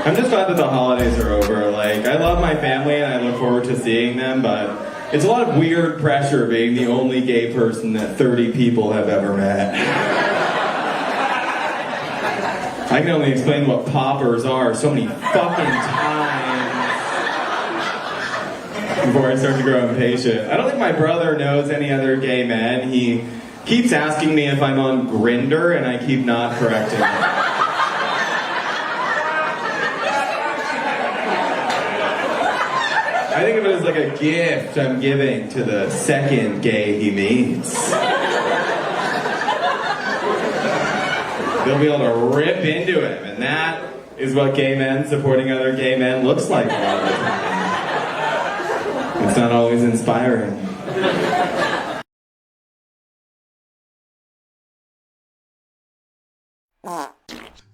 I'm just glad that the holidays are over. Like, I love my family and I look forward to seeing them, but it's a lot of weird pressure being the only gay person that 30 people have ever met. I can only explain what poppers are so many fucking times before I start to grow impatient. I don't think my brother knows any other gay men. He keeps asking me if I'm on Grindr, and I keep not correcting him. I think of it as like a gift I'm giving to the second gay he meets. They'll be able to rip into him, and that is what gay men supporting other gay men looks like a lot of the time. It's not always inspiring.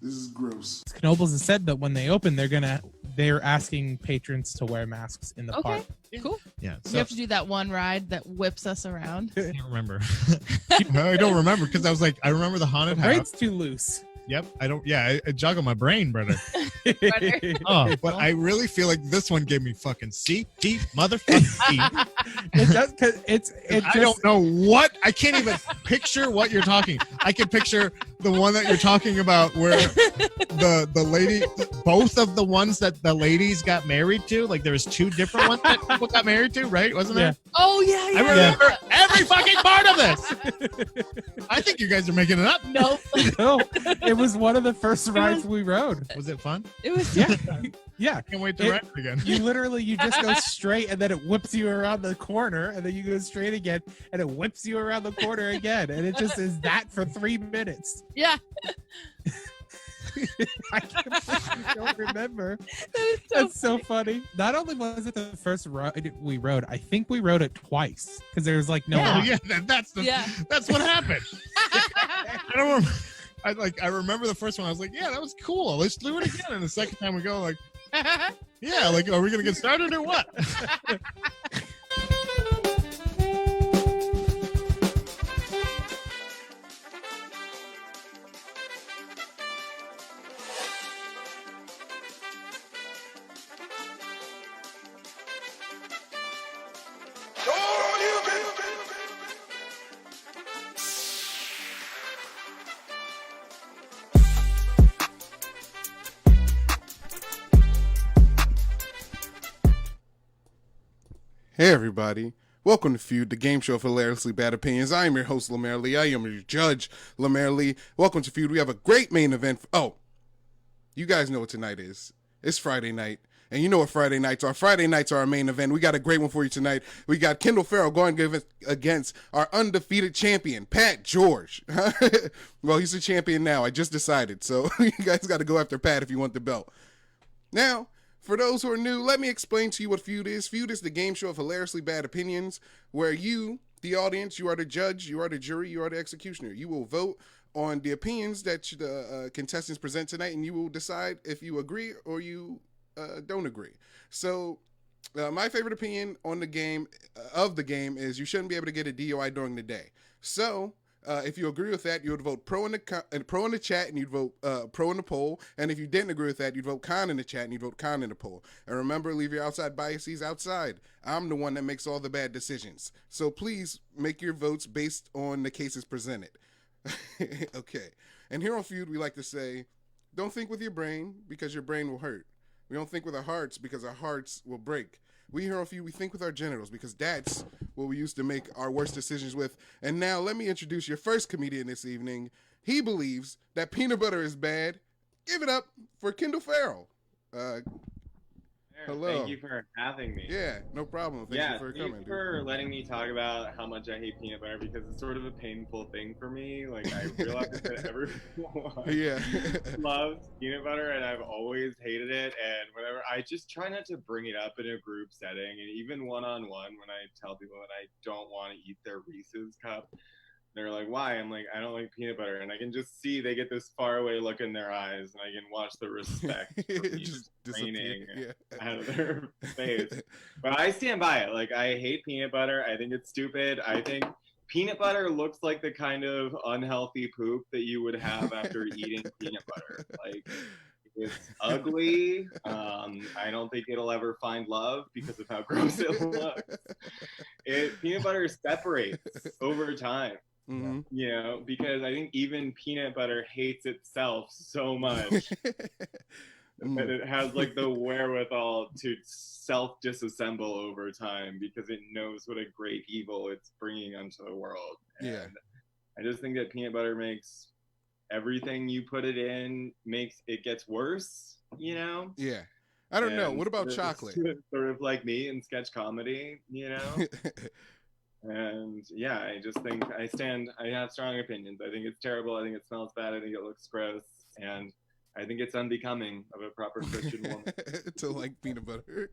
This is gross. Knobles has said that when they open, they're asking patrons to wear masks in the park. Okay, cool. Yeah. So, You have to do that one ride that whips us around. I don't remember. I don't remember because I was like, I remember the haunted house. Braid's too loose. Yep. I don't. Yeah. I juggle my brain, brother. Brother. Oh, but I really feel like this one gave me fucking C, motherfucking C. It does, because I don't know what. I can't even picture what you're talking. I can picture the one that you're talking about where the lady, both of the ones that the ladies got married to, like there was two different ones that people got married to, right? Wasn't there? Oh, yeah. I remember every fucking part of this. I think you guys are making it up. Nope. No, it was one of the first rides we rode. Was it fun? It was Yeah. Yeah. Can't wait to ride it again. You just go straight and then it whips you around the corner and then you go straight again and it whips you around the corner again. And it just is that for 3 minutes. Yeah. I completely don't remember. That That's so funny. Not only was it the first ride we rode, I think we rode it twice because there was like no Yeah. Oh, one. yeah, that's what happened. I don't remember. I remember the first one. I was like, yeah, that was cool. Let's do it again. And the second time we go, like, yeah, like, are we gonna get started or what? Hey everybody, welcome to Feud, the game show of hilariously bad opinions. I am your host, Lemaire Lee. I am your judge, Lemaire Lee. Welcome to Feud. We have a great main event. Oh, you guys know what tonight is. It's Friday night, and you know what Friday nights are. Friday nights are our main event. We got a great one for you tonight. We got Kendall Farrell going against our undefeated champion, Pat George. Well, he's a champion now. I just decided, so you guys got to go after Pat if you want the belt. Now, for those who are new, let me explain to you what Feud is. Feud is the game show of hilariously bad opinions where you, the audience, you are the judge, you are the jury, you are the executioner. You will vote on the opinions that the contestants present tonight, and you will decide if you agree or you don't agree. So my favorite opinion on the game is you shouldn't be able to get a DUI during the day. So if you agree with that, you would vote pro in the chat, and you'd vote pro in the poll. And if you didn't agree with that, you'd vote con in the chat, and you'd vote con in the poll. And remember, leave your outside biases outside. I'm the one that makes all the bad decisions. So please make your votes based on the cases presented. Okay. And here on Feud, we like to say, don't think with your brain because your brain will hurt. We don't think with our hearts because our hearts will break. We here on Feud, we think with our genitals because that's what we used to make our worst decisions with. And now let me introduce your first comedian this evening. He believes that peanut butter is bad. Give it up for Kendall Farrell. Hello. Thank you for having me. Yeah, no problem. Thank you for coming. Thank you for letting me talk about how much I hate peanut butter because it's sort of a painful thing for me. Like, I realize that everyone Yeah. loves peanut butter, and I've always hated it. And whenever I just try not to bring it up in a group setting, and even one-on-one, when I tell people that I don't want to eat their Reese's cup, they're like, why? I'm like, I don't like peanut butter. And I can just see they get this faraway look in their eyes, and I can watch the respect just draining out of their face. But I stand by it. Like, I hate peanut butter. I think it's stupid. I think peanut butter looks like the kind of unhealthy poop that you would have after eating peanut butter. Like, It's ugly. I don't think it'll ever find love because of how gross it looks. Peanut butter separates over time. Mm-hmm. You know, because I think even peanut butter hates itself so much that it has like the wherewithal to self-disassemble over time because it knows what a great evil it's bringing onto the world. And Yeah. I just think that peanut butter makes everything you put it in gets worse, you know? Yeah. I don't know. And What about it's chocolate? Sort of like me in sketch comedy, you know? And yeah, I just think I have strong opinions. I think it's terrible. I think it smells bad. I think it looks gross. And I think it's unbecoming of a proper Christian woman. To like peanut butter.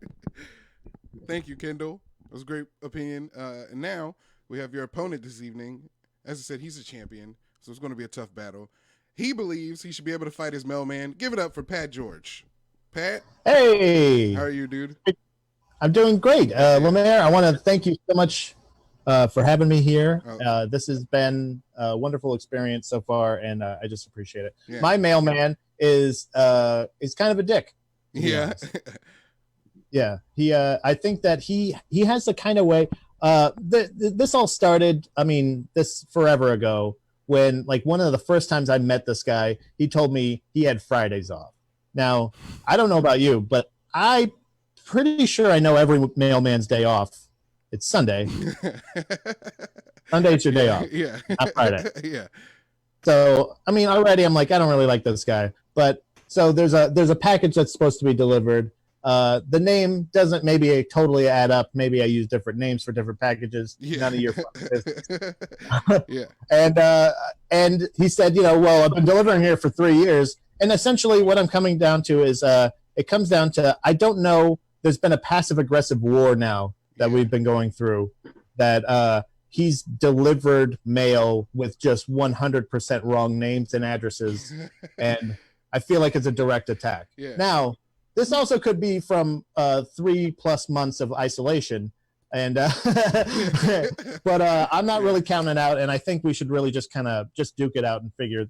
Thank you, Kendall. That was a great opinion. And now we have your opponent this evening. As I said, he's a champion, so it's going to be a tough battle. He believes he should be able to fight his mailman. Give it up for Pat George. Pat, Hey, how are you, dude? I'm doing great. Lemaire, I want to thank you so much for having me here. Oh. This has been a wonderful experience so far, and I just appreciate it. Yeah. My mailman is kind of a dick. to be Yeah. honest. Yeah. I think that he has the kind of way. This all started, I mean, this forever ago when, like, one of the first times I met this guy, he told me he had Fridays off. Now, I don't know about you, but I'm pretty sure I know every mailman's day off. It's Sunday. Sunday's your day off, Yeah. not Friday. Yeah. So, I mean, already I'm like, I don't really like this guy. But so there's a package that's supposed to be delivered. The name doesn't maybe totally add up. Maybe I use different names for different packages. Yeah. None of your fucking business. Yeah. And he said, well, I've been delivering here for 3 years. And essentially what I'm coming down to is it comes down to, I don't know, there's been a passive aggressive war now that we've been going through that he's delivered mail with just 100% wrong names and addresses. And I feel like it's a direct attack. Yeah. Now, this also could be from 3+ months of isolation. And but I'm not really counting it out, and I think we should really just kind of just duke it out and figure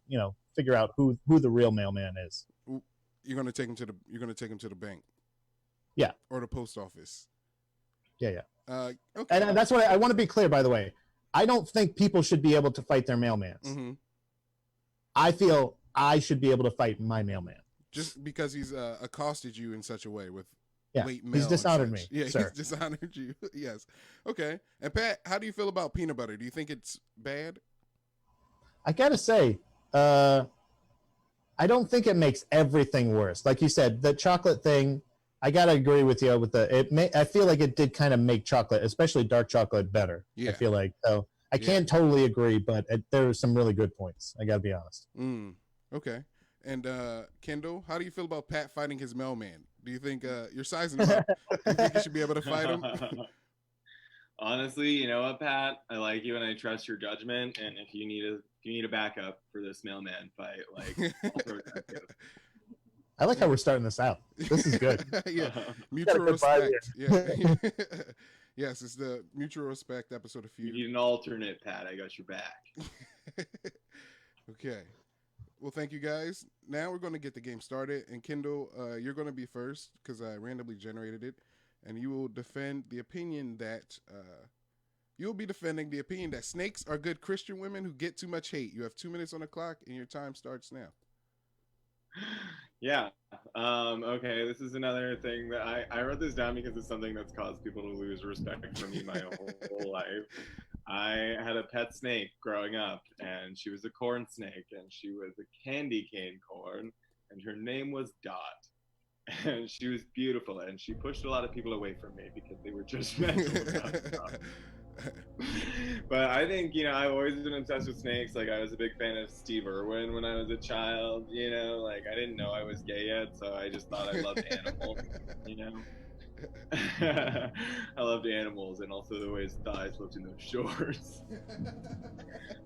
out who the real mailman is. You're gonna take him to the bank. Yeah. Or the post office. Yeah. Okay. And that's what I want to be clear, by the way. I don't think people should be able to fight their mailmans. Mm-hmm. I feel I should be able to fight my mailman. Just because he's accosted you in such a way with late mail. He's dishonored me. Yeah, sir. He's dishonored you. Yes. Okay. And Pat, how do you feel about peanut butter? Do you think it's bad? I gotta say, I don't think it makes everything worse. Like you said, the chocolate thing, I gotta agree with you with I feel like it did kind of make chocolate, especially dark chocolate, better. Yeah. I feel like so. I can't totally agree, but there are some really good points. I gotta be honest. Okay. And Kendall, how do you feel about Pat fighting his mailman? Do you think you're sizing him up? Do you think you should be able to fight him? Honestly, you know what, Pat? I like you and I trust your judgment. And if you need a backup for this mailman fight, like, I'll throw it back to you. I like how we're starting this out. This is good. Yeah, mutual respect. Yeah. Yes, it's the mutual respect episode of Feud. You need an alternate, Pat. I got your back. Okay. Well, thank you guys. Now we're going to get the game started. And Kendall, you're going to be first because I randomly generated it. And you will defend the opinion that you'll be defending the opinion that snakes are good Christian women who get too much hate. You have 2 minutes on the clock and your time starts now. Yeah. Okay. This is another thing that I wrote this down because it's something that's caused people to lose respect for me my whole life. I had a pet snake growing up, and she was a corn snake, and she was a candy cane corn, and her name was Dot. And she was beautiful, and she pushed a lot of people away from me because they were judgmental about stuff. But I think, I've always been obsessed with snakes. Like, I was a big fan of Steve Irwin when I was a child, like, I didn't know I was gay yet, so I just thought I loved animals, I loved animals and also the ways thighs looked in those shorts.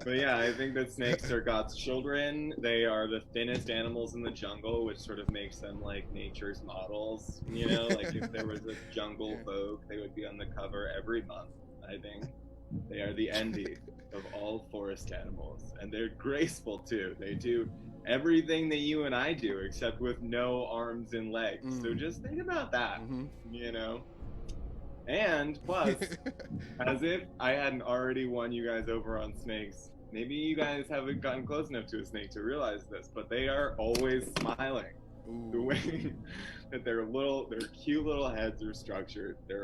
But yeah, I think that snakes are God's children. They are the thinnest animals in the jungle, which sort of makes them like nature's models. Like if there was a Jungle Vogue, they would be on the cover every month. I think they are the envy of all forest animals, and they're graceful too. They do everything that you and I do, except with no arms and legs. So just think about that, you know? And plus, as if I hadn't already won you guys over on snakes, maybe you guys haven't gotten close enough to a snake to realize this, but they are always smiling. Ooh. The way that their cute little heads are structured, they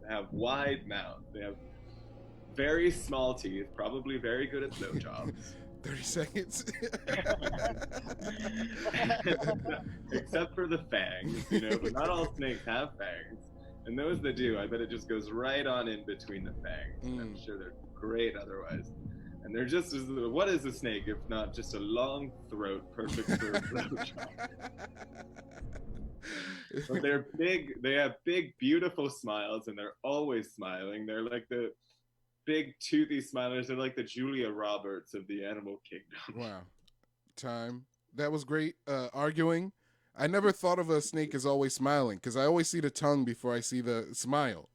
have wide mouths, they have very small teeth, probably very good at blowjobs. 30 seconds. Except for the fangs, you know, but not all snakes have fangs. And those that do, I bet it just goes right on in between the fangs. I'm sure they're great otherwise. And they're just, what is a snake if not just a long throat, perfect for a blowjob? But they're big, they have big, beautiful smiles, and they're always smiling. They're like the big, toothy smilers. They're like the Julia Roberts of the animal kingdom. Wow. Time. That was great arguing. I never thought of a snake as always smiling because I always see the tongue before I see the smile.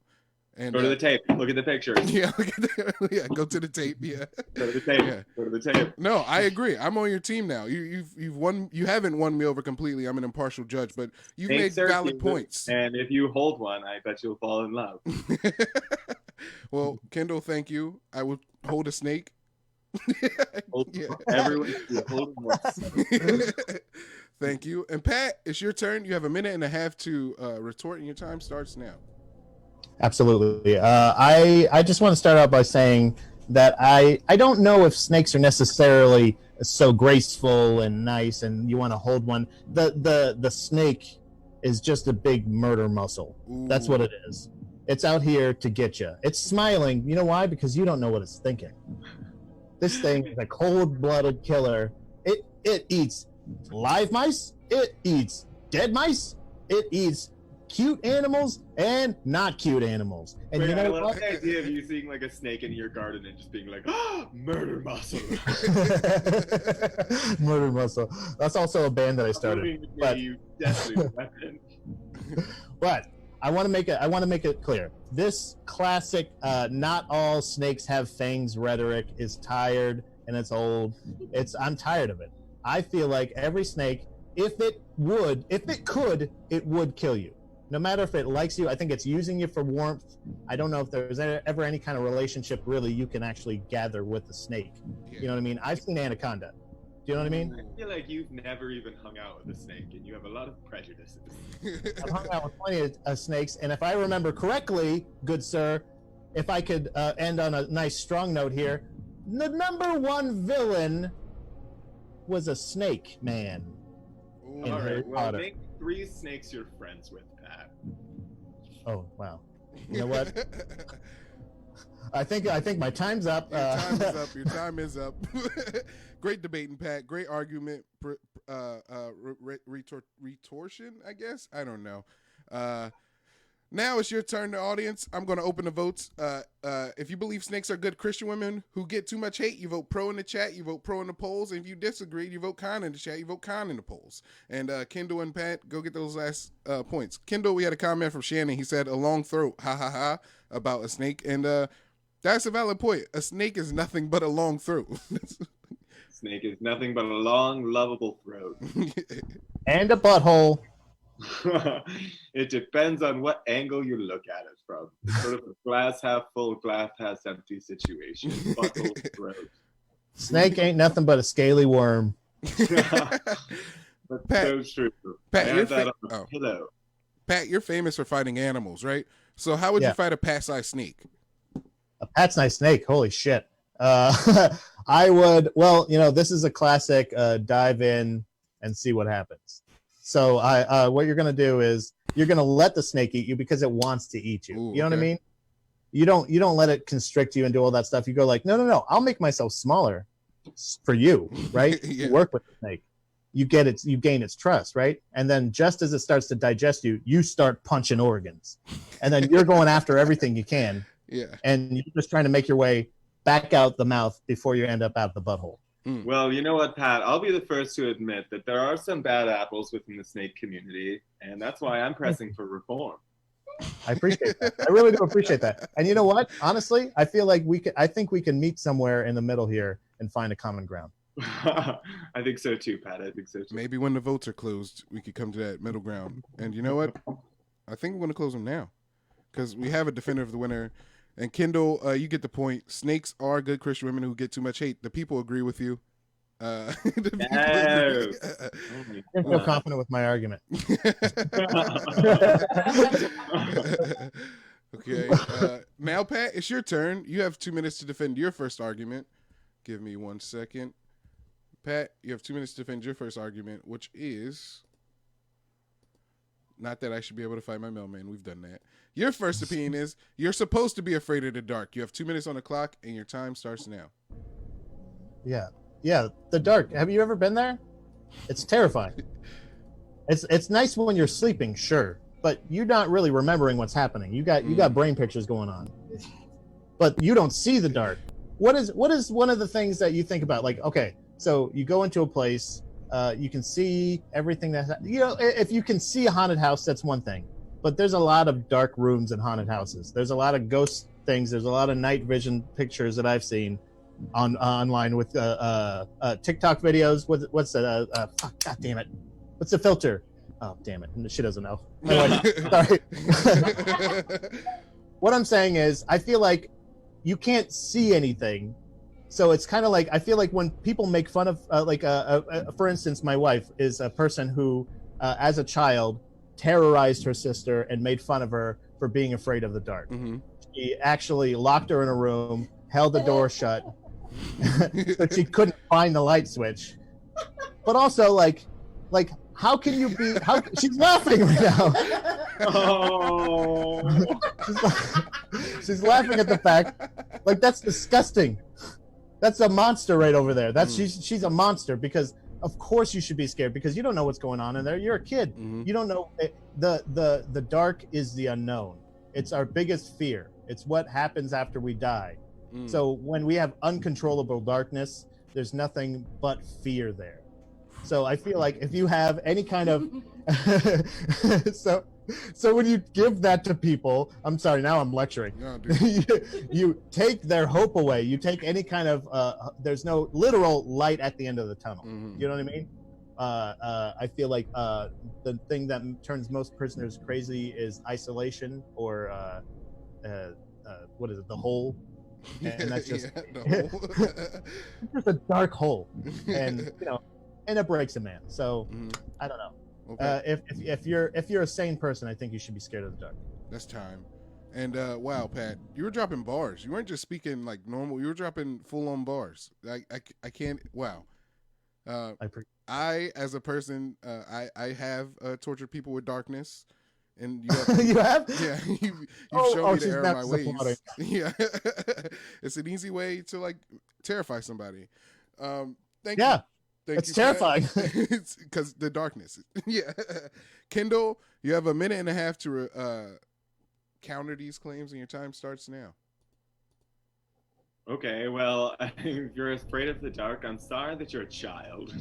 And go to the tape. Look at the pictures. Yeah, go to the tape. Yeah, go to the tape. Yeah. Go to the tape. No, I agree. I'm on your team now. You've won. You haven't won me over completely. I'm an impartial judge, but you've made valid points. And if you hold one, I bet you'll fall in love. Well, Kendall, thank you. I will hold a snake. Everyone, hold one. Thank you. And Pat, it's your turn. You have a minute and a half to retort, and your time starts now. Absolutely. I just want to start out by saying that I don't know if snakes are necessarily so graceful and nice, and you want to hold one. The snake is just a big murder muscle. Ooh. That's what it is. It's out here to get you. It's smiling. You know why? Because you don't know what it's thinking. This thing is a cold-blooded killer. It eats live mice. It eats dead mice. It eats cute animals and not cute animals. And wait, you know I what? love the idea of you seeing like a snake in your garden and just being like, oh, murder muscle. Murder muscle. That's also a band that I started. But, you definitely weapon. But I want to make it clear. This classic not all snakes have fangs rhetoric is tired and it's old. I'm tired of it. I feel like every snake, if it could, it would kill you. No matter if it likes you, I think it's using you for warmth. I don't know if there's ever any kind of relationship really you can actually gather with the snake. Yeah. You know what I mean? I've seen anaconda. Do you know what I mean? I feel like you've never even hung out with a snake, and you have a lot of prejudices. I've hung out with plenty of snakes, and if I remember correctly, good sir, if I could end on a nice strong note here, the number one villain was a snake man. Ooh. All Harry right, well, Potter. make 3 snakes you're friends with, Pat. Oh wow! You know what? I think my time's up. Your time is up. Your time is up. Great debating, Pat. Great argument. Retortion, I guess. I don't know. Now it's your turn, the audience. I'm going to open the votes. If you believe snakes are good Christian women who get too much hate, you vote pro in the chat, you vote pro in the polls. And if you disagree, you vote con in the chat, you vote con in the polls. And Kendall and Pat, go get those last points. Kendall, we had a comment from Shannon. He said, a long throat, ha ha ha, about a snake. And that's a valid point. A snake is nothing but a long throat. Snake is nothing but a long, lovable throat. And a butthole. It depends on what angle you look at it from. It's sort of a glass half full, glass half empty situation. Butthole throat. Snake ain't nothing but a scaly worm. That's Pat, so true. Pat, I you're had that on a pillow. Pat, you're famous for fighting animals, right? So how would you fight a past-sized snake? A Pat's nice snake. Holy shit. I would, well, this is a classic dive in and see what happens. So what you're going to do is you're going to let the snake eat you because it wants to eat you. Ooh, you know what I mean? You don't let it constrict you and do all that stuff. You go like, no, I'll make myself smaller for you, right? Yeah. You work with the snake. You gain its trust, right? And then just as it starts to digest you, you start punching organs. And then you're going after everything you can. Yeah. And you're just trying to make your way back out the mouth before you end up out the butthole. Well, you know what, Pat? I'll be the first to admit that there are some bad apples within the snake community, and that's why I'm pressing for reform. I appreciate that. I really do appreciate that. And you know what? Honestly, I feel like I think we can meet somewhere in the middle here and find a common ground. I think so too, Pat. I think so too. Maybe when the votes are closed, we could come to that middle ground. And you know what? I think we're going to close them now because we have a definitive winner. And Kendall, you get the point. Snakes are good Christian women who get too much hate. The people agree with you. Yes. I feel confident with my argument. Okay. Now, Pat, it's your turn. You have 2 minutes to defend your first argument. Give me 1 second. Pat, you have 2 minutes to defend your first argument, which is not that I should be able to find my mailman. We've done that. Your first opinion is you're supposed to be afraid of the dark. You have 2 minutes on the clock, and your time starts now. Yeah, the dark. Have you ever been there? It's terrifying. It's nice when you're sleeping, sure, but you're not really remembering what's happening. You got brain pictures going on, but you don't see the dark. What is one of the things that you think about? Like, okay, so you go into a place, you can see everything that if you can see a haunted house, that's one thing, but there's a lot of dark rooms in haunted houses. There's a lot of ghost things. There's a lot of night vision pictures that I've seen online with TikTok videos. What's the fuck? God damn it! What's the filter? Oh damn it! She doesn't know. Sorry. What I'm saying is, I feel like you can't see anything, so it's kind of like I feel like when people make fun of for instance, my wife is a person who, as a child, terrorized her sister and made fun of her for being afraid of the dark. Mm-hmm. She actually locked her in a room, held the door shut, so she couldn't find the light switch. But also, like, how can you be? How she's laughing right now. Oh. She's laughing at the fact, like, that's disgusting. That's a monster right over there. She's a monster because of course you should be scared because you don't know what's going on in there. You're a kid. Mm-hmm. You don't know. The dark is the unknown. It's our biggest fear. It's what happens after we die. So when we have uncontrollable darkness, there's nothing but fear there. So I feel like if you have any kind of so when you give that to people, I'm sorry, now I'm lecturing. No, dude. You take their hope away. You take any kind of there's no literal light at the end of the tunnel. Mm-hmm. You know what I mean? I feel like the thing that turns most prisoners crazy is isolation or what is it? The hole. And that's just it's just a dark hole, and and it breaks a man. So I don't know. Okay. If you're a sane person, I think you should be scared of the dark. That's time. And wow, Pat, you were dropping bars. You weren't just speaking like normal. You were dropping full on bars. I can't. Wow. I as a person, I have tortured people with darkness. And you have, you have? Yeah, you've shown me the error of my ways. Yeah, it's an easy way to like terrify somebody. Thank you. It's terrifying. It's because the darkness. Yeah, Kendall, you have a minute and a half to counter these claims, and your time starts now. Okay, well, if you're afraid of the dark, I'm sorry that you're a child.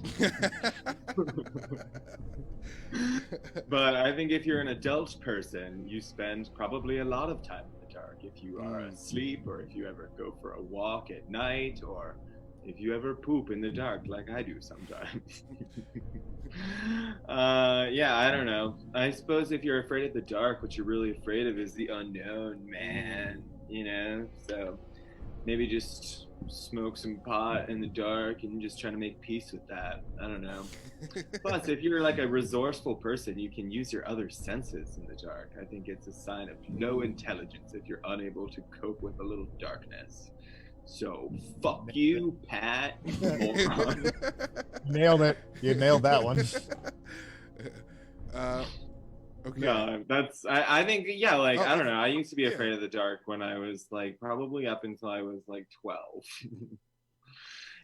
But I think if you're an adult person, you spend probably a lot of time in the dark. If you are asleep, or if you ever go for a walk at night, or if you ever poop in the dark like I do sometimes. Yeah, I don't know. I suppose if you're afraid of the dark, what you're really afraid of is the unknown, man. So maybe just smoke some pot in the dark and just try to make peace with that. I don't know. Plus, if you're like a resourceful person, you can use your other senses in the dark. I think it's a sign of low intelligence if you're unable to cope with a little darkness. So, fuck you, Pat, moron. Nailed it. You nailed that one. Okay. No, I think, yeah, like, I don't know. I used to be afraid of the dark when I was like, probably up until I was like 12.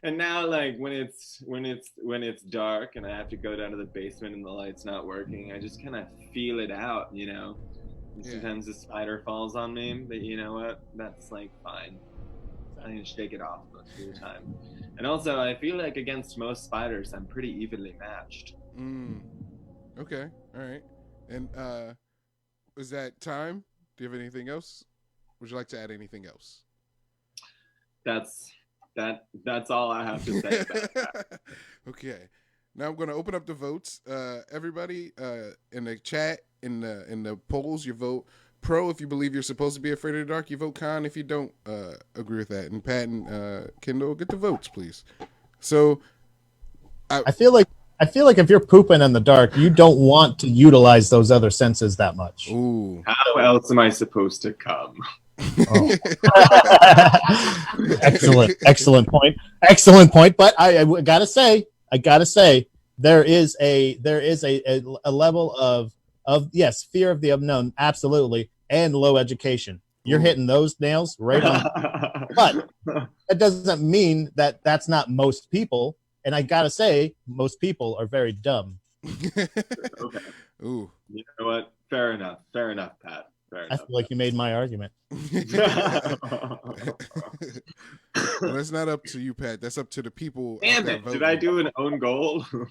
And now, like, when it's dark and I have to go down to the basement and the light's not working, I just kind of feel it out, And sometimes the spider falls on me, but you know what? That's like fine. I can shake it off most of the time. And also, I feel like against most spiders, I'm pretty evenly matched. Okay, all right. And is that time? Do you have anything else? Would you like to add anything else? That's that's all I have to say about that. Okay. Now I'm going to open up the votes. Everybody in the chat, in the polls, you vote pro if you believe you're supposed to be afraid of the dark. You vote con if you don't agree with that. And Pat and Kendall, get the votes, please. So I feel like if you're pooping in the dark, you don't want to utilize those other senses that much. ooh. How else am I supposed to come? Oh. Excellent point. But I gotta say, there is a level of yes, fear of the unknown, absolutely, and low education. You're Ooh. hitting those nails right on. But that doesn't mean that that's not most people. And I gotta say, most people are very dumb. Okay. Ooh. You know what? Fair enough, Pat. Fair I enough. feel like you made my argument. Well, that's not up to you, Pat. That's up to the people. Damn it! Did I do an own goal? Oh,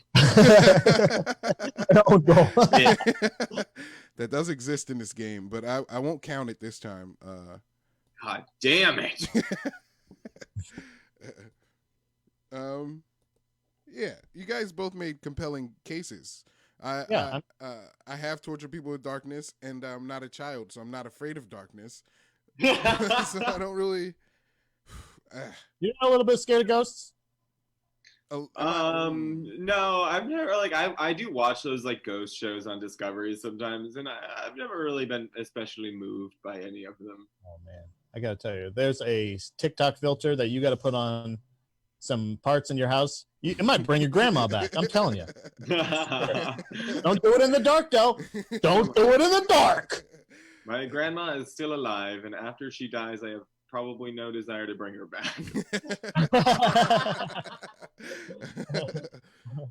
no. Yeah. That does exist in this game, but I won't count it this time. God damn it! Yeah, you guys both made compelling cases. I have tortured people with darkness, and I'm not a child, so I'm not afraid of darkness. So I don't really. You're a little bit scared of ghosts? No, I've never I do watch those like ghost shows on Discovery sometimes, and I've never really been especially moved by any of them. Oh man, I gotta tell you, there's a TikTok filter that you got to put on some parts in your house. It might bring your grandma back. I'm telling you. Don't do it in the dark, though. Don't do it in the dark. My grandma is still alive, and after she dies, I have probably no desire to bring her back.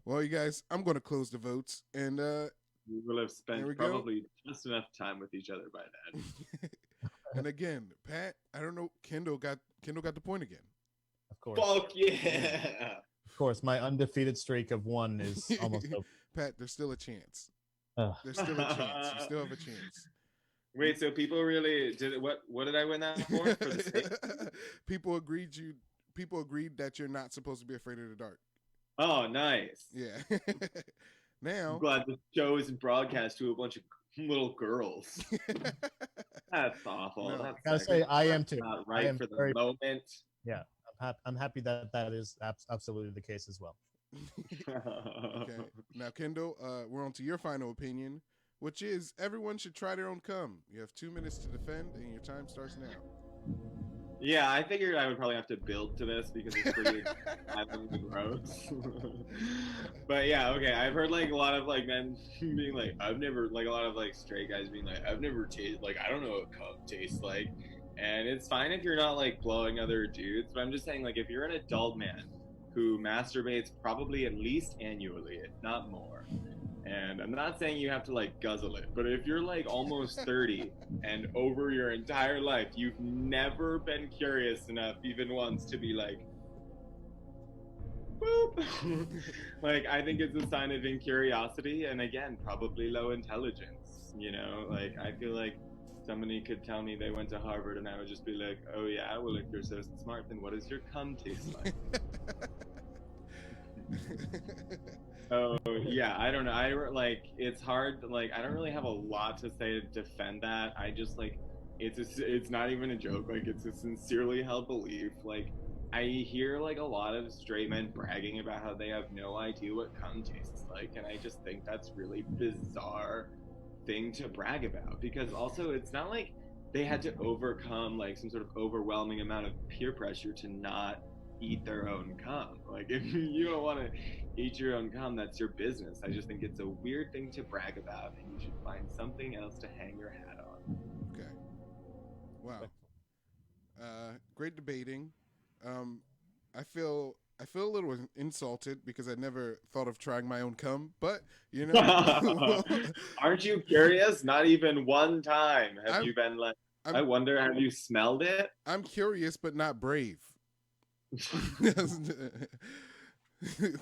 Well, you guys, I'm going to close the votes, and we will have spent probably just enough time with each other by then. And again, Pat, I don't know, Kendall got the point again. Of course. Fuck yeah! Of course, my undefeated streak of 1 is almost over. Pat, there's still a chance. Ugh. There's still a chance. You still have a chance. Wait, so people really did it? What did I win that for? For the state? People agreed that you're not supposed to be afraid of the dark. Oh, nice. Yeah. Now, I'm glad the show isn't broadcast to a bunch of little girls. That's awful. No. That's I gotta say, I am too. not I right am for the very- moment. Yeah, I'm happy that is absolutely the case as well. okay. Now, Kendall, we're on to your final opinion, which is everyone should try their own cum. You have 2 minutes to defend, and your time starts now. Yeah, I figured I would probably have to build to this because it's pretty gross. But yeah, okay. I've heard like a lot of like men being like, I've never, like a lot of like straight guys being like, I've never tasted, like, I don't know what cum tastes like. And it's fine if you're not like blowing other dudes, but I'm just saying, like, if you're an adult man who masturbates probably at least annually, if not more, and I'm not saying you have to like guzzle it, but if you're like almost 30 and over your entire life, you've never been curious enough even once to be like, boop. Like, I think it's a sign of incuriosity, and again, probably low intelligence, you know? Like, I feel like somebody could tell me they went to Harvard and I would just be like, oh yeah, well, if you're so smart, then what does your cum taste like? Oh yeah, I don't know. It's hard. Like, I don't really have a lot to say to defend that. I just like, it's not even a joke. Like, it's a sincerely held belief. Like, I hear like a lot of straight men bragging about how they have no idea what cum tastes like, and I just think that's really bizarre thing to brag about, because also it's not like they had to overcome like some sort of overwhelming amount of peer pressure to not eat their own cum. Like, if you don't want to eat your own cum, that's your business. I just think it's a weird thing to brag about, and you should find something else to hang your hat on. Okay. Wow. Great debating. I feel a little insulted because I never thought of trying my own cum, but you know. Aren't you curious? Not even one time have you been like, I wonder, have you smelled it? I'm curious, but not brave.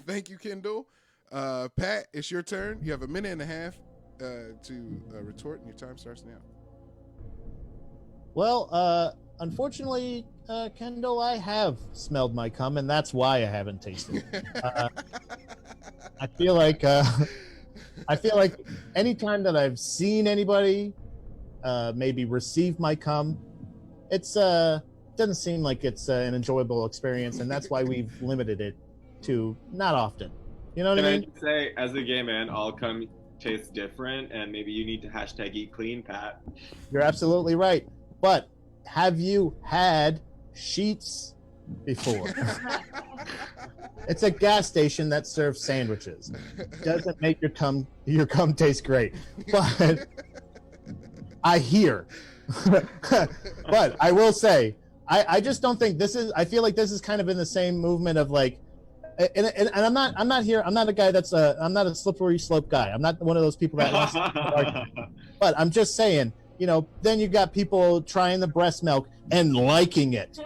Thank you, Kendall. Pat, it's your turn. You have 1.5 minutes to retort, and your time starts now. Well, unfortunately, Kendall, I have smelled my cum, and that's why I haven't tasted it. I feel like anytime that I've seen anybody maybe receive my cum, it's doesn't seem like it's an enjoyable experience, and that's why we've limited it to not often. You know what Can I I mean? just say, as a gay man, all cum tastes different, and maybe you need to hashtag eat clean, Pat. You're absolutely right. But have you had sheets before? It's a gas station that serves sandwiches. Doesn't make your cum taste great. But I hear. But I will say, I just don't think this is. I feel like this is kind of in the same movement of like, and I'm not here. I'm not a guy that's I'm not a slippery slope guy. I'm not one of those people that wants to. But I'm just saying, then you got people trying the breast milk and liking it.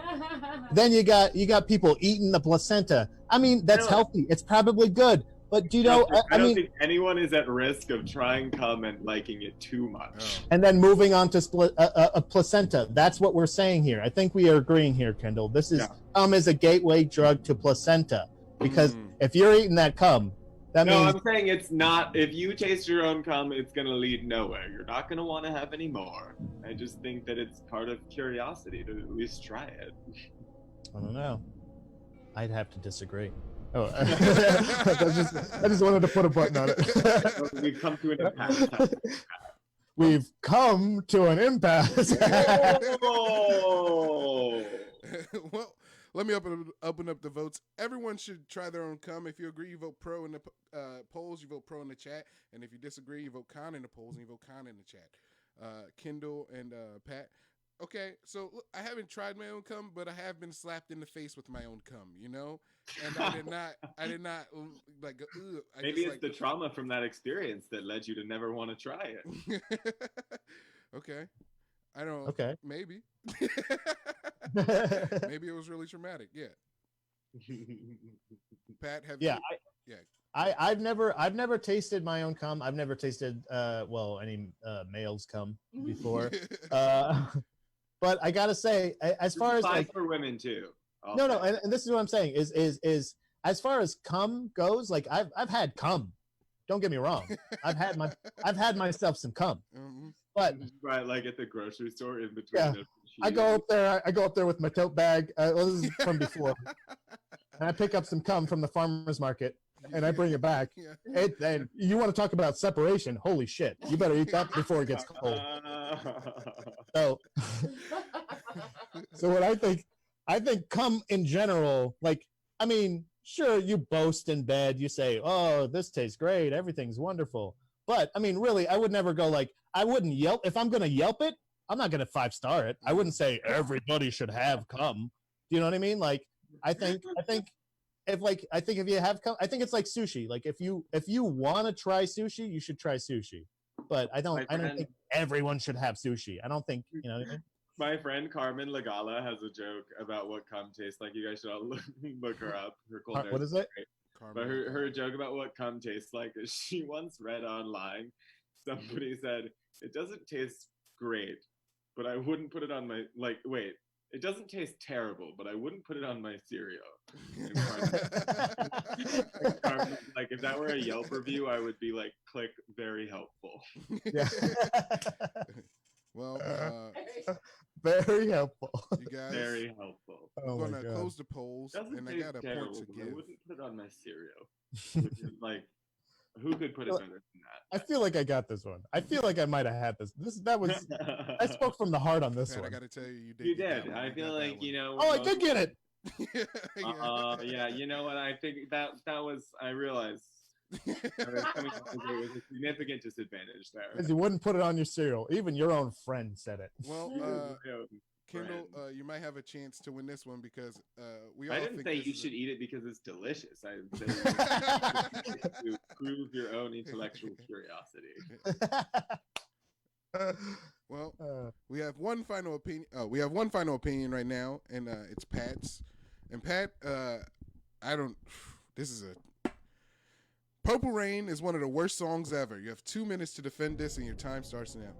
Then you got people eating the placenta. I mean, that's healthy. It's probably good. But do you know? I don't think anyone is at risk of trying cum and liking it too much. And then moving on to a placenta. That's what we're saying here. I think we are agreeing here, Kendall. This is cum is a gateway drug to placenta. Because if you're eating that cum, that means... I'm saying it's not. If you taste your own cum, it's going to lead nowhere. You're not going to want to have any more. I just think that it's part of curiosity to at least try it. I don't know. I'd have to disagree. Oh, I just wanted to put a button on it. We've come to an impasse. We've come to an impasse. Oh! Well, let me open up the votes. Everyone should try their own cum. If you agree, you vote pro in the polls. You vote pro in the chat. And if you disagree, you vote con in the polls and you vote con in the chat. Kendall and Pat. Okay, so look, I haven't tried my own cum, but I have been slapped in the face with my own cum, And I did not like. Maybe it's the trauma from that experience that led you to never want to try it. Okay, I don't. Okay, maybe. Maybe it was really traumatic. Yeah. Pat, have you? I've never tasted my own cum. I've never tasted any male's cum before. But I gotta say, as far as like for women too. No, and this is what I'm saying is as far as cum goes, like I've had cum. Don't get me wrong. I've had myself some cum. Mm-hmm. But right, like at the grocery store in between. Yeah, I go up there with my tote bag. This is from before, and I pick up some cum from the farmer's market, and I bring it back. Yeah. And you want to talk about separation? Holy shit! You better eat that before it gets cold. So what I think cum in general, like, I mean, sure, you boast in bed, you say, oh, this tastes great, everything's wonderful. But I mean, really, I would never go like, I wouldn't Yelp. If I'm going to Yelp it, I'm not going to 5-star it. I wouldn't say everybody should have cum. Do you know what I mean? Like, I think if you have cum, I think it's like sushi. Like if you want to try sushi, you should try sushi. But I don't think everyone should have sushi. I don't think, you know what I mean? My friend Carmen Lagala has a joke about what cum tastes like. You guys should all look her up. Her cold what is it? But her joke about what cum tastes like is she once read online, somebody said, it doesn't taste great, but I wouldn't put it on my, it doesn't taste terrible, but I wouldn't put it on my cereal. Carmen, like, if that were a Yelp review, I would be like, click very helpful. Yeah. Well, very helpful. You guys, very helpful. I'm gonna close the polls, and I got a point to give. I wouldn't put it on my cereal. Like, who could put it better than that? I feel like I got this one. I feel like I might have had this. I spoke from the heart on this one. I got to tell you, you did. You did. I feel like Oh, I did get it. Yeah. You know what? I think that was. I realized. It was a significant disadvantage there. Because you wouldn't put it on your cereal. Even your own friend said it. Well, Kendall, you might have a chance to win this one because we all. I didn't say you should eat it because it's delicious. I said to prove your own intellectual curiosity. Well, we have one final opinion. We have one final opinion right now, and it's Pat's. And Pat, This is a. Purple Rain is one of the worst songs ever. You have 2 minutes to defend this, and your time starts now.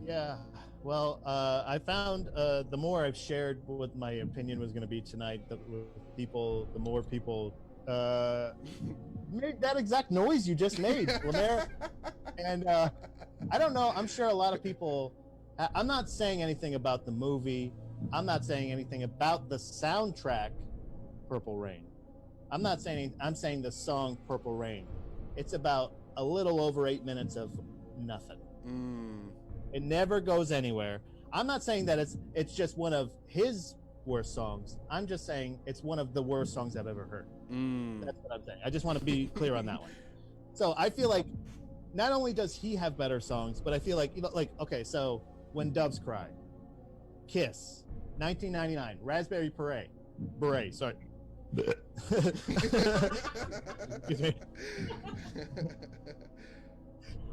Yeah. Well, I found the more I've shared what my opinion was going to be tonight, the more people made that exact noise you just made, Lemaire. And I don't know. I'm sure a lot of people. I'm not saying anything about the movie. I'm not saying anything about the soundtrack, Purple Rain. I'm not saying. I'm saying the song Purple Rain. It's about a little over 8 minutes of nothing. It never goes anywhere. I'm not saying that it's just one of his worst songs. I'm just saying it's one of the worst songs I've ever heard. That's what I'm saying. I just want to be clear on that one. So I feel like not only does he have better songs, but I feel like, okay, so When Doves Cry, Kiss, 1999, Raspberry Beret, sorry. Excuse me.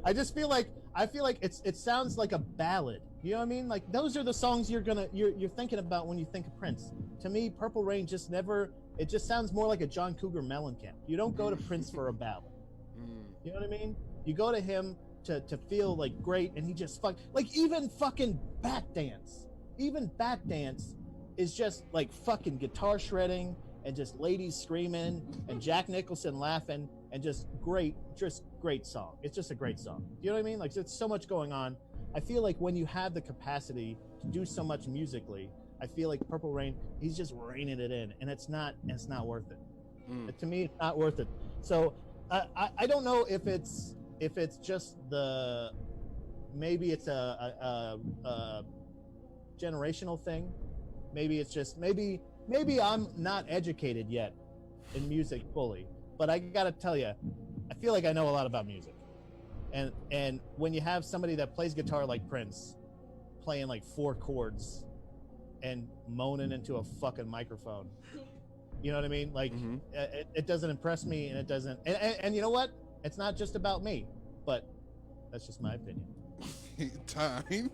I feel like it sounds like a ballad. You know what I mean? Like those are the songs you're thinking about when you think of Prince. To me, Purple Rain just sounds more like a John Cougar Mellencamp. You don't go to Prince for a ballad. You know what I mean? You go to him to feel like great, and he just even fucking Bat Dance. Even Bat Dance is just like fucking guitar shredding and just ladies screaming and Jack Nicholson laughing and just great song. It's just a great song. You know what I mean? Like there's so much going on. I feel like when you have the capacity to do so much musically, I feel like Purple Rain, he's just reining it in, and it's not worth it. To me, it's not worth it. So I don't know if it's just maybe it's a generational thing. Maybe it's just maybe I'm not educated yet in music fully. But I gotta tell you, I feel like I know a lot about music, and when you have somebody that plays guitar like Prince, playing like 4 chords, and moaning into a fucking microphone, you know what I mean? Like it doesn't impress me, and it doesn't. And you know what? It's not just about me, but that's just my opinion. Time.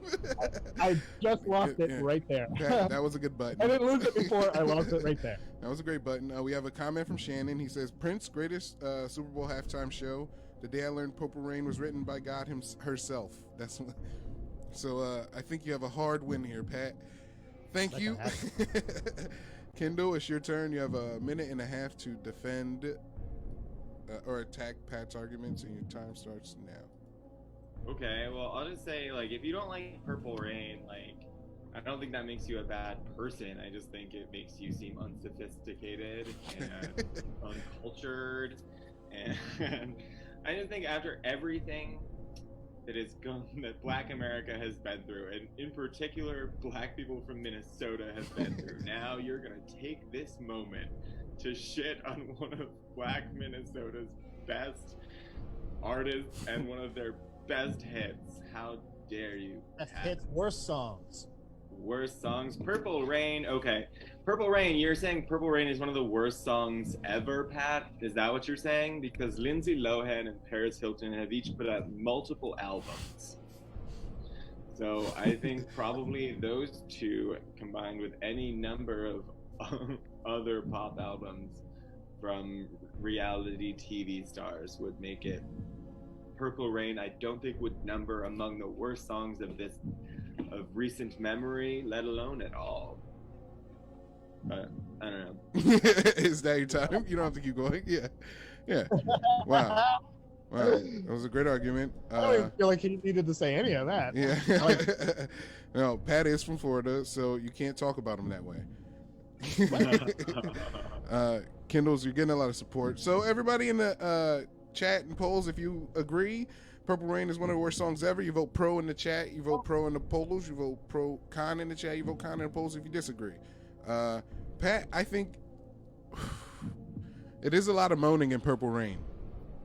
I just lost it right there. That was a good button. I didn't lose it before. I lost it right there. That was a great button. We have a comment from Shannon. He says, Prince, greatest Super Bowl halftime show. The day I learned Purple Rain was written by God herself. That's what, so I think you have a hard win here, Pat. Thank you. Kendall, it's your turn. You have a minute and a half to defend or attack Pat's arguments, and your time starts now. Okay, well, I'll just say, like, if you don't like Purple Rain, like, I don't think that makes you a bad person. I just think it makes you seem unsophisticated and uncultured. And I just think after everything that Black America has been through, and in particular, Black people from Minnesota have been through, now you're going to take this moment to shit on one of Black Minnesota's best artists and one of their best hits. How dare you? Best hits, worst songs. Worst songs. Purple Rain. Okay. Purple Rain, you're saying Purple Rain is one of the worst songs ever, Pat? Is that what you're saying? Because Lindsay Lohan and Paris Hilton have each put out multiple albums. So I think probably those two, combined with any number of other pop albums from reality TV stars, would make it. Purple Rain, I don't think would number among the worst songs of recent memory, let alone at all. But I don't know. Is that your time? You don't have to keep going. Yeah. Wow. That was a great argument. I don't even feel like he needed to say any of that. Yeah. No, Pat is from Florida, so you can't talk about him that way. Kendall's, you're getting a lot of support. So everybody in the chat and polls, if you agree Purple Rain is one of the worst songs ever, you vote pro in the chat, you vote pro in the polls, you vote con in the chat, you vote con in the polls if you disagree. Pat, I think it is a lot of moaning in Purple Rain.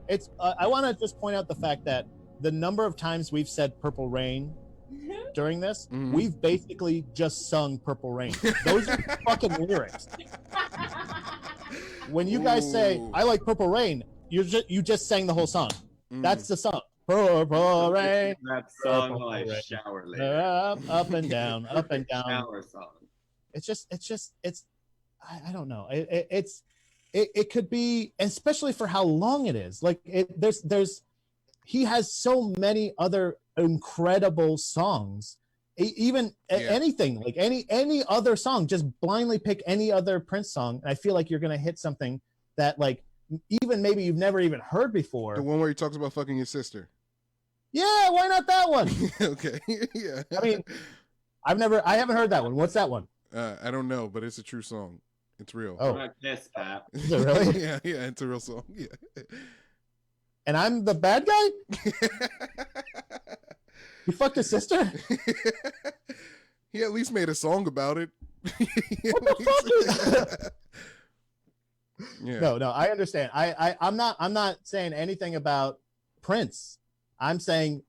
It's I want to just point out the fact that the number of times we've said Purple Rain during this, we've basically just sung Purple Rain. Those are fucking lyrics. When you guys say I like Purple Rain, you just sang the whole song. That's the song. Purple Rain. That song like shower lady. Up and down, up and down. Shower song. It's I don't know. It could be, especially for how long it is. Like he has so many other incredible songs even anything, like any other song, just blindly pick any other Prince song, and I feel like you're gonna hit something that like even maybe you've never even heard before. The one where he talks about fucking his sister. Yeah, why not that one? Okay. Yeah. I mean, I haven't heard that one. What's that one? I don't know, but it's a true song. It's real. Oh. What about Kiss, Pat? Is it really? Yeah, it's a real song. Yeah. And I'm the bad guy? You fucked his sister? He at least made a song about it. What the fuck is Yeah. No, I understand. I'm not saying anything about Prince. I'm saying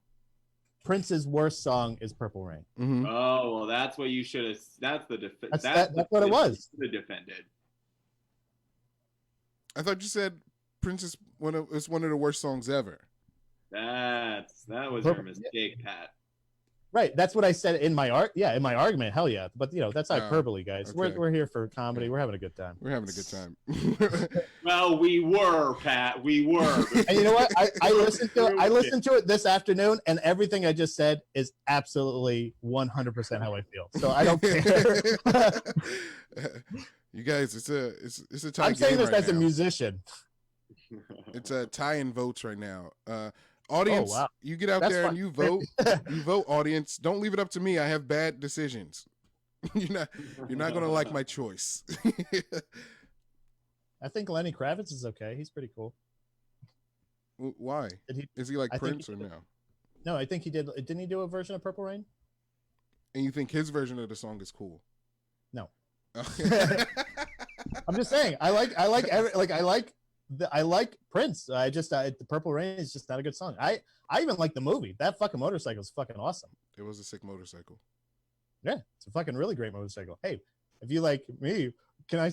Prince's worst song is Purple Rain. Mm-hmm. Oh, well, that's what you should have. That's what it was. The defended. I thought you said Prince is one of the worst songs ever. That was your mistake, Pat. Right, that's what I said in my argument. Hell yeah, but that's hyperbole, guys. Okay. We're here for comedy. We're having a good time. We're having a good time. Well, we were, Pat. We were. And you know what? I listened to it this afternoon, and everything I just said is absolutely 100% how I feel. So I don't care. You guys, it's a tie. I'm saying game this right as a now. musician. It's a tie in votes right now. Audience, wow. you get out That's there fine. and you vote. You vote, audience. Don't leave it up to me. I have bad decisions. You're not gonna like my choice. I think Lenny Kravitz is okay. He's pretty cool. Why? Is he like I think Prince or no? No, I think he did. Didn't he do a version of Purple Rain? And you think his version of the song is cool? No. I'm just saying. I like Prince. I just the Purple Rain is just not a good song. I even like the movie. That fucking motorcycle is fucking awesome. It was a sick motorcycle. Yeah, it's a fucking really great motorcycle. Hey, if you like me, I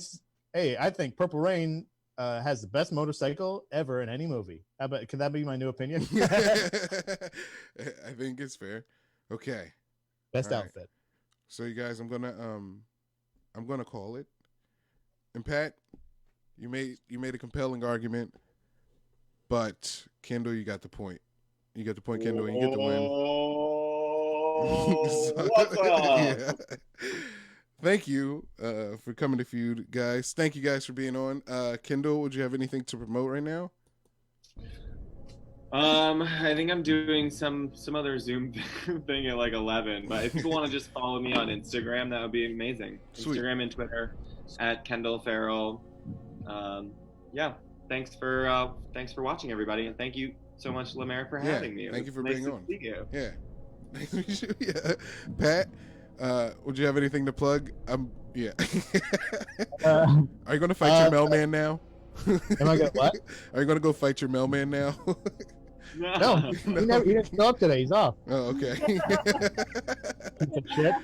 think Purple Rain has the best motorcycle ever in any movie. How about, can that be my new opinion? I think it's fair. Okay. Best All right. outfit. So you guys, I'm gonna call it. And Pat, you made a compelling argument, but Kendall, you got the point. You got the point, Kendall. You get the win. What's up? Yeah. Thank you for coming to Feud, guys. Thank you guys for being on. Kendall, would you have anything to promote right now? I think I'm doing some other Zoom thing at like 11. But if people want to just follow me on Instagram, that would be amazing. Sweet. Instagram and Twitter at Kendall Farrell. Yeah. Thanks for watching, everybody, and thank you so much, Lemaire, for having me. Thank you for nice being to on. see you. Yeah. Yeah. Pat, would you have anything to plug? Yeah. Are you going to fight your mailman now? Am I gonna what? Are you going to go fight your mailman now? No, he didn't show up today. He's off. Oh, okay. Piece of shit.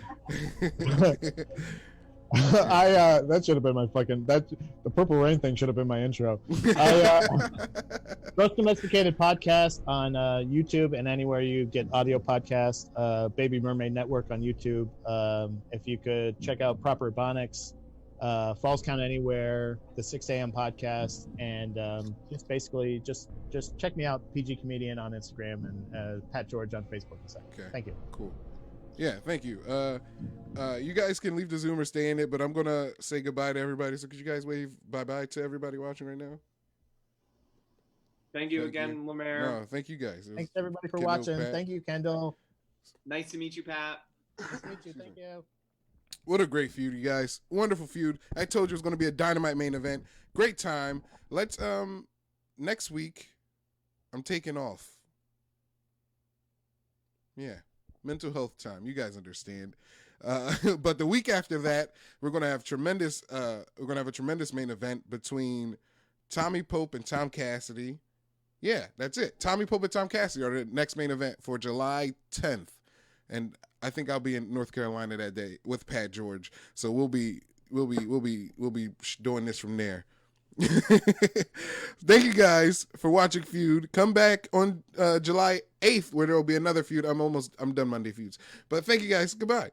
That should have been my the Purple Rain thing should have been my intro. Most Domesticated Podcast on YouTube and anywhere you get audio podcasts. Baby Mermaid Network on YouTube. If you could check out Proper Ebonics, Falls Count Anywhere, the 6 a.m. podcast, and just basically just check me out, PG Comedian on Instagram and Pat George on Facebook. So, Okay. thank you. Cool. Yeah, thank you. You guys can leave the Zoom or stay in it, but I'm gonna say goodbye to everybody. So could you guys wave bye-bye to everybody watching right now? Thank you again, Lemaire. No, thank you guys. Thanks everybody for Kendall, watching. Pat. Thank you, Kendall. Nice to meet you, Pat. Nice to meet you. Thank you. What a great feud, you guys. Wonderful feud. I told you it was going to be a dynamite main event. Great time. Let's, next week, I'm taking off. Yeah. Mental health time. You guys understand. But the week after that, we're going to have a tremendous main event between Tommy Pope and Tom Cassidy. Yeah, that's it. Tommy Pope and Tom Cassidy are the next main event for July 10th. And I think I'll be in North Carolina that day with Pat George. So we'll be doing this from there. Thank you guys for watching Feud. Come back on July 8th where there will be another feud. I'm done Monday feuds. But thank you guys. Goodbye.